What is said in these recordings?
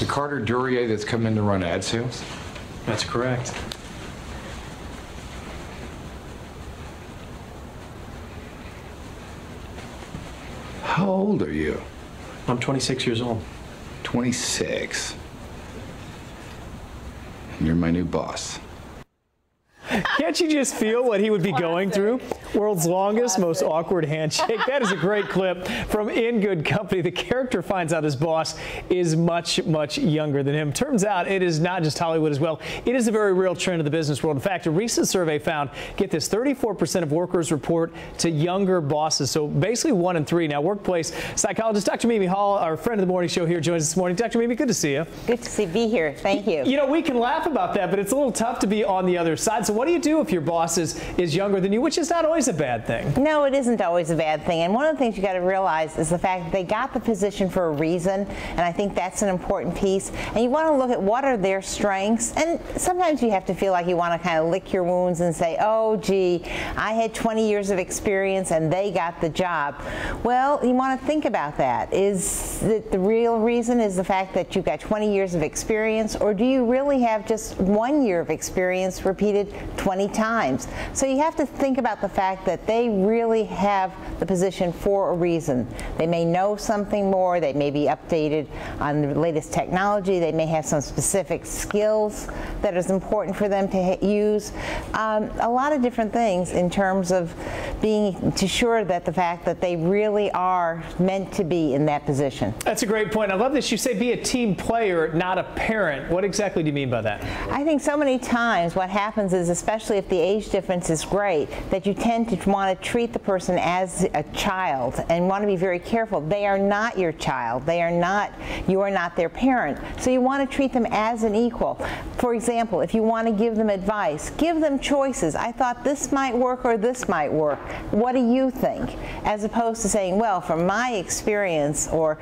The Carter Duryea that's come in to run ad sales? That's correct. How old are you? I'm 26 years old. 26. And you're my new boss. Can't you just feel what he would be going through? World's longest, most awkward handshake. That is a great clip from In Good Company. The character finds out his boss is much, much younger than him. Turns out it is not just Hollywood as well. It is a very real trend in the business world. In fact, a recent survey found, get this, 34% of workers report to younger bosses. So basically 1 in 3. Now, workplace psychologist Dr. Mimi Hall, our friend of the morning show here, joins us this morning. Dr. Mimi, good to see you. Good to be here. Thank you. You know, we can laugh about that, but it's a little tough to be on the other side. So what do you do if your boss is younger than you, which is not always a bad thing? No, it isn't always a bad thing. And one of the things you got to realize is the fact that they got the position for a reason. And I think that's an important piece. And you want to look at what are their strengths. And sometimes you have to feel like you want to kind of lick your wounds and say, oh, gee, I had 20 years of experience and they got the job. Well, you want to think about that. Is it the real reason is the fact that you've got 20 years of experience, or do you really have just 1 year of experience repeated 20 times? So you have to think about the fact that they really have the position for a reason. They may know something more, they may be updated on the latest technology, they may have some specific skills that is important for them to use. A lot of different things in terms of being sure that the fact that they really are meant to be in that position. That's a great point. I love this. You say be a team player, not a parent. What exactly do you mean by that? I think so many times what happens is, especially if the age difference is great, that you tend to want to treat the person as a child and want to be very careful. They are not your child. They are not, you are not their parent. So you want to treat them as an equal. For example, if you want to give them advice, give them choices. I thought this might work or this might work. What do you think? As opposed to saying, well, from my experience, or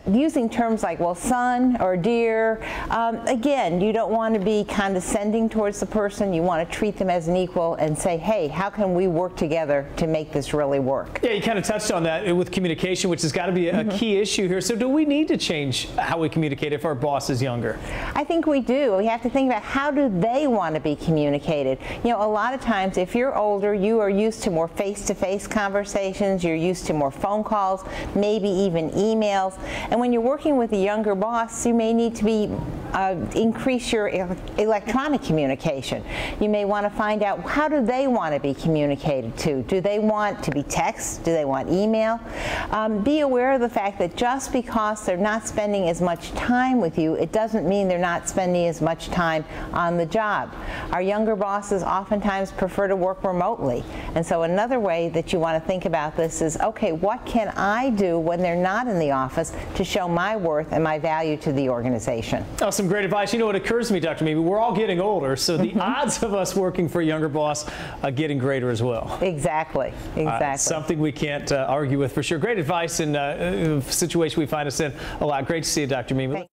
using terms like, well, son or dear. Again, you don't want to be condescending towards the person. You want to treat them as an equal and say, hey, how can we work together to make this really work? Yeah, you kind of touched on that with communication, which has got to be a key issue here. So do we need to change how we communicate if our boss is younger? I think we do. We have to think about how do they want to be communicated. You know, a lot of times if you're older, you are used to more face-to-face conversations, you're used to more phone calls, maybe even emails. And when you're working with a younger boss, you may need to be increase your electronic communication. You may want to find out, how do they want to be communicated to? Do they want to be text? Do they want email? Be aware of the fact that just because they're not spending as much time with you, it doesn't mean they're not spending as much time on the job. Our younger bosses oftentimes prefer to work remotely. And so another way that you want to think about this is, okay, what can I do when they're not in the office to show my worth and my value to the organization? Oh, some great advice. You know what occurs to me, Dr. Mimi, we're all getting older, so the odds of us working for a younger boss are getting greater as well. Exactly. Exactly. Something we can't argue with for sure. Great advice in a situation we find us in a lot. Great to see you, Dr. Mimi.